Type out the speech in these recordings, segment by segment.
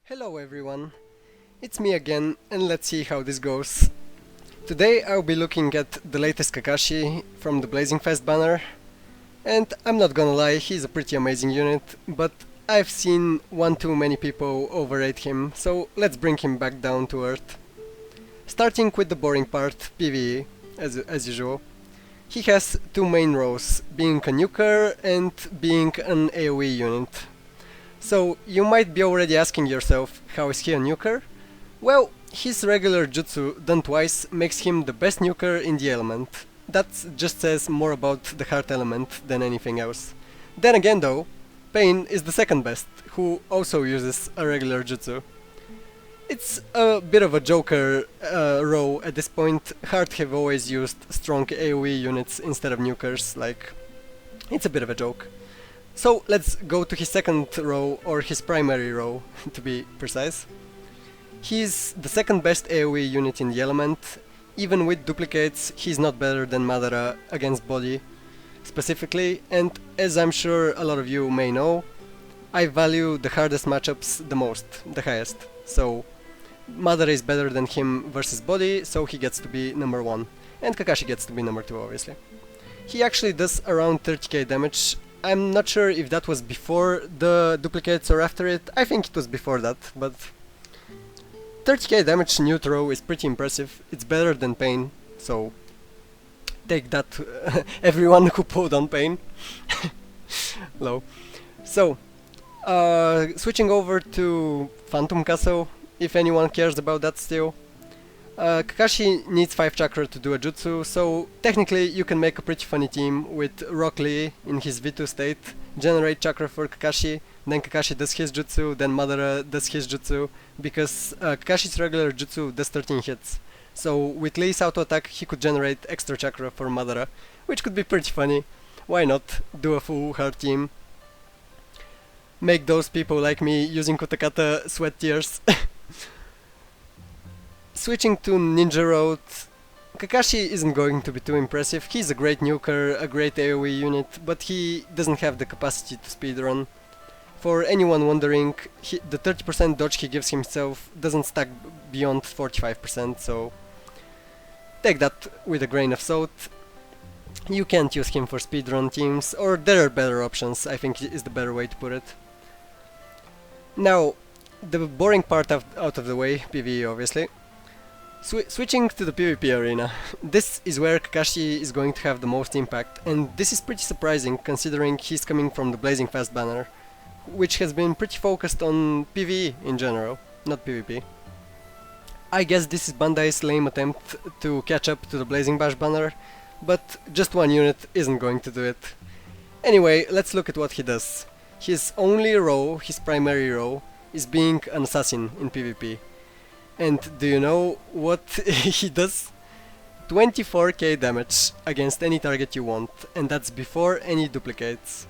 Hello everyone, it's me again and let's see how this goes. Today I'll be looking at the latest Kakashi from the Blazing Fast banner, and I'm not gonna lie, he's a pretty amazing unit, but I've seen one too many people overrate him, so let's bring him back down to earth. Starting with the boring part, PvE, as usual. He has two main roles, being a nuker and being an AoE unit. So you might be already asking yourself, how is he a nuker? Well, his regular jutsu done twice makes him the best nuker in the element. That just says more about the heart element than anything else. Then again though, Pain is the second best, who also uses a regular jutsu. It's a bit of a joker row at this point. Heart have always used strong AoE units instead of nukers, like, it's a bit of a joke. So let's go to his second row, or his primary row, to be precise. He's the second best AoE unit in the element. Even with duplicates, he's not better than Madara against body, specifically, and as I'm sure a lot of you may know, I value the hardest matchups the most, the highest. So Madara is better than him versus body, so he gets to be number 1, and Kakashi gets to be number 2, obviously. He actually does around 30k damage. I'm not sure if that was before the duplicates or after it. I think it was before that, but 30k damage neutral is pretty impressive. It's better than Pain, so take that everyone who pulled on Pain. Low. So, switching over to Phantom Castle, if anyone cares about that still. Kakashi needs 5 chakra to do a jutsu, so technically you can make a pretty funny team with Rock Lee in his V2 state, generate chakra for Kakashi, then Kakashi does his jutsu, then Madara does his jutsu, because Kakashi's regular jutsu does 13 hits. So with Lee's auto attack he could generate extra chakra for Madara, which could be pretty funny. Why not do a full hard team? Make those people like me using Kutakata sweat tears. Switching to Ninja Road, Kakashi isn't going to be too impressive. He's a great nuker, a great AoE unit, but he doesn't have the capacity to speedrun. For anyone wondering, the 30% dodge he gives himself doesn't stack beyond 45%, so take that with a grain of salt. You can't use him for speedrun teams, or there are better options, I think is the better way to put it. Now, the boring part out of the way, PvE obviously. Switching to the PvP arena, this is where Kakashi is going to have the most impact, and this is pretty surprising considering he's coming from the Blazing Fast banner, which has been pretty focused on PvE in general, not PvP. I guess this is Bandai's lame attempt to catch up to the Blazing Bash banner, but just one unit isn't going to do it. Anyway, let's look at what he does. His only row, his primary row, is being an assassin in PvP. And do you know what he does? 24k damage against any target you want, and that's before any duplicates.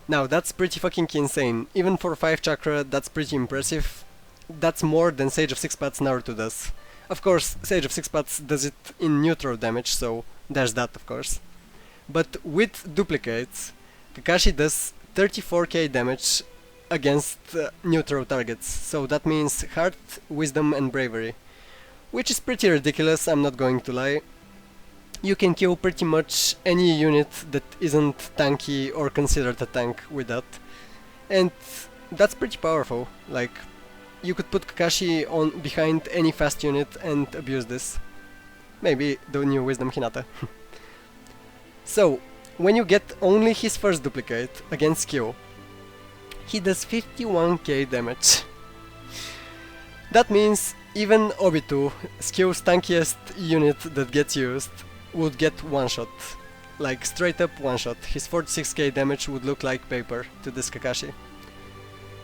Now that's pretty fucking insane. Even for 5 chakra, that's pretty impressive. That's more than Sage of Six Paths Naruto does. Of course, Sage of Six Paths does it in neutral damage, so there's that of course. But with duplicates, Kakashi does 34k damage against neutral targets, so that means Heart, Wisdom and Bravery. Which is pretty ridiculous, I'm not going to lie. You can kill pretty much any unit that isn't tanky or considered a tank with that. And that's pretty powerful, like, you could put Kakashi on behind any fast unit and abuse this. Maybe the new Wisdom Hinata. So, when you get only his first duplicate against skill, he does 51k damage. That means even Obito, skill's tankiest unit that gets used, would get one shot. Like straight up one shot. His 46k damage would look like paper to this Kakashi.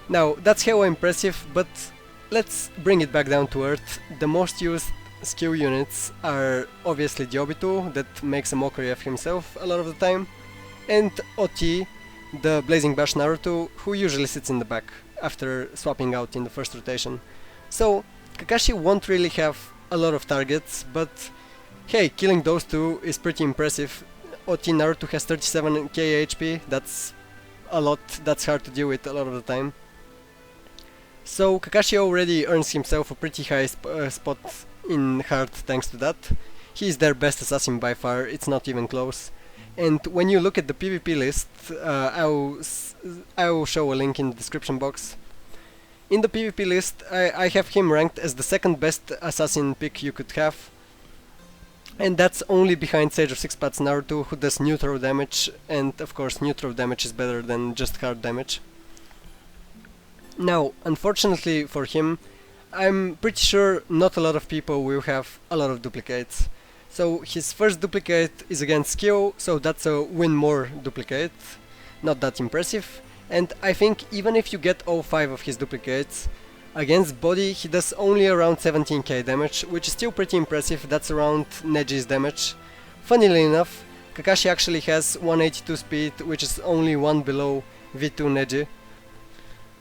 Now that's hella impressive, but let's bring it back down to earth. The most used skill units are obviously the Obito, that makes a mockery of himself a lot of the time, and OT, the Blazing Bash Naruto, who usually sits in the back after swapping out in the first rotation. So Kakashi won't really have a lot of targets, but hey, killing those two is pretty impressive. OT Naruto has 37k HP, that's a lot, that's hard to deal with a lot of the time. So Kakashi already earns himself a pretty high spot in heart thanks to that. He is their best assassin by far, it's not even close. And when you look at the PvP list, I will show a link in the description box. In the PvP list, I have him ranked as the second best assassin pick you could have. And that's only behind Sage of Six Paths Naruto, who does neutral damage, and of course neutral damage is better than just hard damage. Now, unfortunately for him, I'm pretty sure not a lot of people will have a lot of duplicates. So his first duplicate is against skill, so that's a win more duplicate, not that impressive. And I think even if you get all 5 of his duplicates, against body he does only around 17k damage, which is still pretty impressive, that's around Neji's damage. Funnily enough, Kakashi actually has 182 speed, which is only 1 below V2 Neji.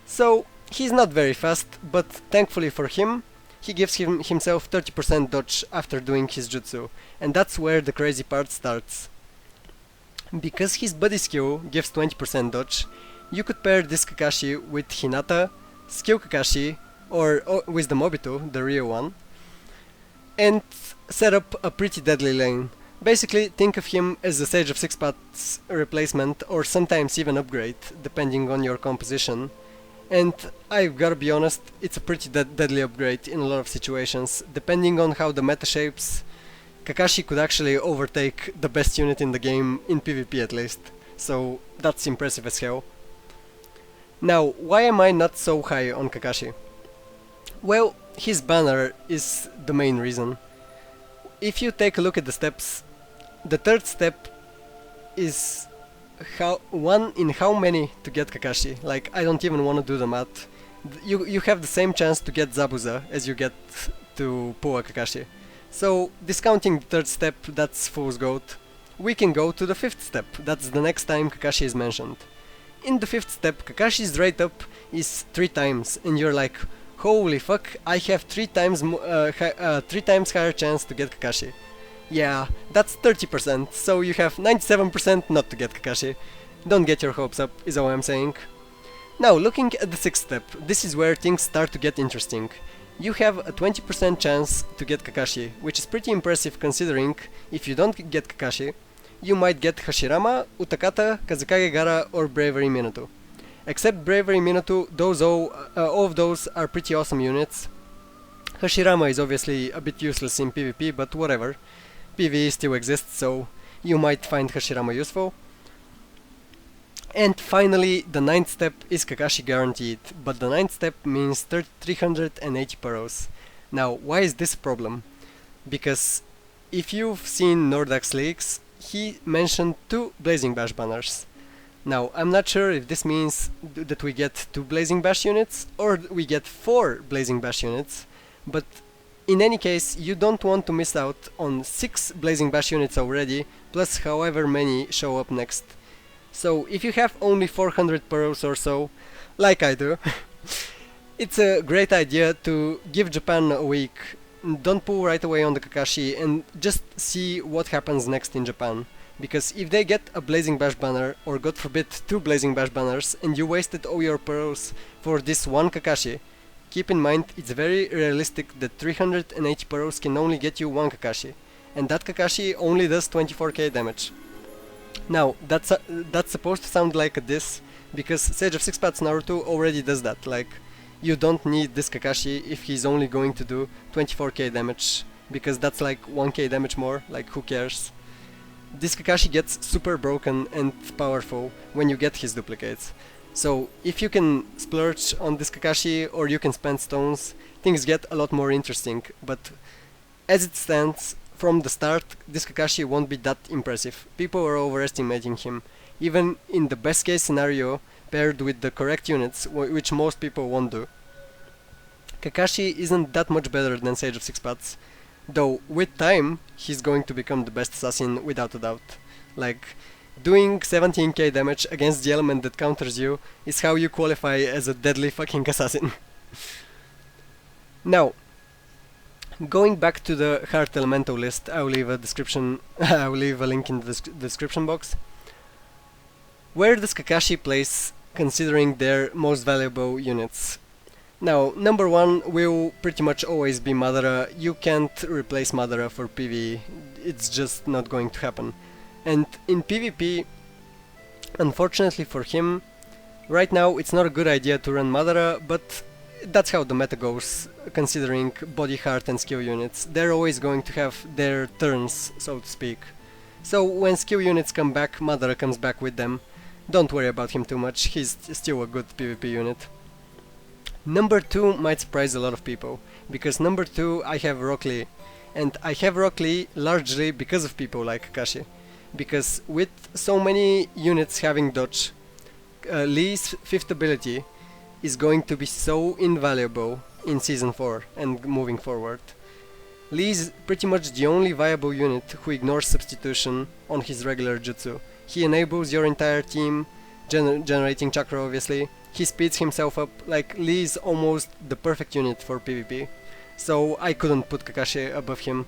So he's not very fast, but thankfully for him, he gives himself 30% dodge after doing his jutsu, and that's where the crazy part starts. Because his body skill gives 20% dodge, you could pair this Kakashi with Hinata, Skill Kakashi, or Wisdom Obito, the real one, and set up a pretty deadly lane. Basically, think of him as the Sage of Six Paths replacement, or sometimes even upgrade, depending on your composition. And I've gotta be honest, it's a pretty deadly upgrade in a lot of situations. Depending on how the meta shapes, Kakashi could actually overtake the best unit in the game, in PvP at least. So that's impressive as hell. Now, why am I not so high on Kakashi? Well, his banner is the main reason. If you take a look at the steps, the third step is how many to get Kakashi. Like, I don't even want to do the math. You have the same chance to get Zabuza as you get to pull a Kakashi. So, discounting the third step, that's fool's gold. We can go to the fifth step, that's the next time Kakashi is mentioned. In the fifth step, Kakashi's rate up is 3 times, and you're like, holy fuck, I have 3 times higher chance to get Kakashi. Yeah, that's 30%, so you have 97% not to get Kakashi. Don't get your hopes up, is all I'm saying. Now, looking at the sixth step, this is where things start to get interesting. You have a 20% chance to get Kakashi, which is pretty impressive considering if you don't get Kakashi, you might get Hashirama, Utakata, Kazekage Gara, or Bravery Minato. Except Bravery Minato, all of those are pretty awesome units. Hashirama is obviously a bit useless in PvP, but whatever. PvE still exists, so you might find Hashirama useful. And finally, the ninth step is Kakashi guaranteed, but the ninth step means 380 pearls. Now, why is this a problem? Because if you've seen Nordax leaks, he mentioned 2 Blazing Bash banners. Now, I'm not sure if this means that we get 2 Blazing Bash units or we get 4 Blazing Bash units, but in any case, you don't want to miss out on 6 Blazing Bash units already, plus however many show up next. So, if you have only 400 pearls or so, like I do, it's a great idea to give Japan a week. Don't pull right away on the Kakashi and just see what happens next in Japan. Because if they get a Blazing Bash banner, or god forbid 2 Blazing Bash banners, and you wasted all your pearls for this one Kakashi, keep in mind it's very realistic that 380 pearls can only get you one Kakashi, and that Kakashi only does 24k damage. Now, that's supposed to sound like a diss, because Sage of Six Paths Naruto already does that, like, you don't need this Kakashi if he's only going to do 24k damage, because that's like 1k damage more, like who cares. This Kakashi gets super broken and powerful when you get his duplicates. So if you can splurge on this Kakashi or you can spend stones, things get a lot more interesting, but as it stands, from the start, this Kakashi won't be that impressive. People are overestimating him, even in the best case scenario, paired with the correct units, which most people won't do. Kakashi isn't that much better than Sage of Six Paths, though with time he's going to become the best assassin without a doubt. Like, doing 17k damage against the element that counters you is how you qualify as a deadly fucking assassin. Now, going back to the Heart Elemental list, I'll leave a link in the description box. Where does Kakashi place considering their most valuable units? Now, number 1 will pretty much always be Madara. You can't replace Madara for PvE, it's just not going to happen. And in PvP, unfortunately for him, right now it's not a good idea to run Madara, but that's how the meta goes, considering body, heart and skill units. They're always going to have their turns, so to speak. So when skill units come back, Madara comes back with them. Don't worry about him too much, he's still a good PvP unit. Number 2 might surprise a lot of people, because number 2 I have Rock Lee. And I have Rock Lee largely because of people like Kakashi. Because with so many units having dodge, Lee's 5th ability is going to be so invaluable in Season 4 and moving forward. Lee is pretty much the only viable unit who ignores substitution on his regular jutsu. He enables your entire team, generating chakra obviously. He speeds himself up, like Lee is almost the perfect unit for PvP. So I couldn't put Kakashi above him,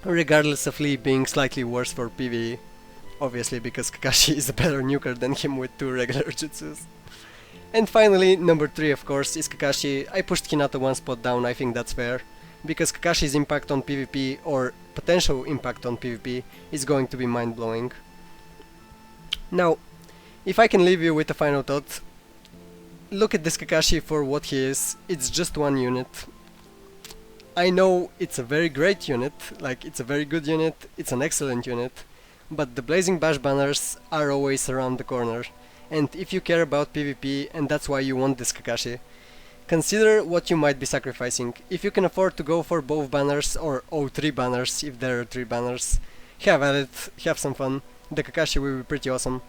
regardless of Lee being slightly worse for PvE. Obviously because Kakashi is a better nuker than him with 2 regular jutsus. And finally, number 3 of course is Kakashi. I pushed Hinata 1 spot down, I think that's fair. Because Kakashi's impact on PvP, or potential impact on PvP, is going to be mind-blowing. Now, if I can leave you with a final thought, look at this Kakashi for what he is. It's just one unit. I know it's a very great unit, like it's a very good unit, it's an excellent unit, but the Blazing Bash banners are always around the corner. And if you care about PvP and that's why you want this Kakashi, consider what you might be sacrificing. If you can afford to go for both banners, or all 3 banners if there are 3 banners, have at it, have some fun. The Kakashi will be pretty awesome.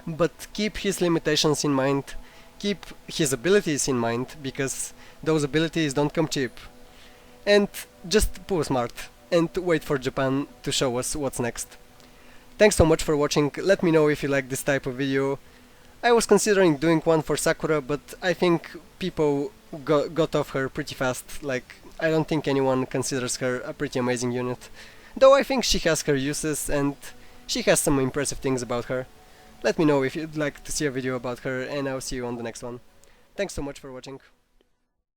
But keep his limitations in mind, keep his abilities in mind, because those abilities don't come cheap. And just pull smart, and wait for Japan to show us what's next. Thanks so much for watching, let me know if you like this type of video. I was considering doing one for Sakura, but I think people got off her pretty fast, like I don't think anyone considers her a pretty amazing unit. Though I think she has her uses and she has some impressive things about her. Let me know if you'd like to see a video about her and I'll see you on the next one. Thanks so much for watching.